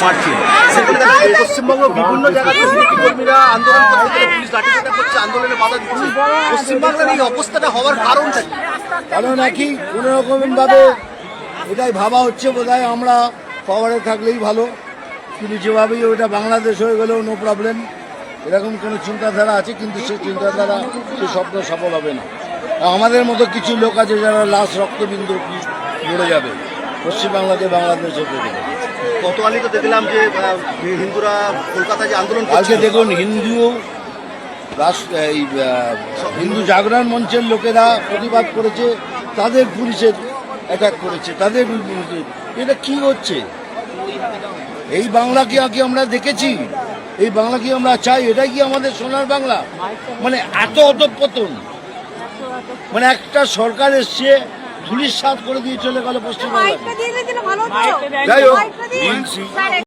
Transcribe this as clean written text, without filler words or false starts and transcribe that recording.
মারছিল, সেখানে পশ্চিমবঙ্গ বিভিন্ন জায়গায় কর্মীরা আন্দোলন করছে, পুলিশ লাঠিচার্জ করছে, আন্দোলনে বাধা দিচ্ছে। পশ্চিমবাংলার এই অবস্থাটা হওয়ার কারণটা কি? কারণ নাকি কোনো রকমভাবে এটাই ভাবা হচ্ছে বোধহয় আমরা পাওয়ারে থাকলেই ভালো, কিন্তু যেভাবেই ওটা বাংলাদেশ হয়ে গেলেও নো প্রবলেম, এরকম কোনো চিন্তাধারা আছে, কিন্তু সেই চিন্তাধারা সে স্বপ্ন সফল হবে না। আমাদের মতো কিছু লোক আছে যারা লাস্ট রক্তবিন্দু মরে যাবে পশ্চিমবাংলাতে, বাংলাদেশ হতে দেবে। গতকালই তো দেখলাম যে হিন্দুরা কলকাতায় যে আন্দোলন আজকে করছে, দেখুন হিন্দু জাগরণ মঞ্চের লোকেরা প্রতিবাদ করেছে, তাদের পুলিশের অ্যাটাক করেছে, তাদের এটা কি হচ্ছে? এই বাংলা কি আমরা দেখেছি? এই বাংলা কি আমরা চাই? এটাই কি আমাদের সোনার বাংলা? মানে এত অধঃপতন, মানে একটা সরকার এসছে ধুলির সাৎ করে দিয়ে চলে গেল পশ্চিমবাংলা। যাই হোক।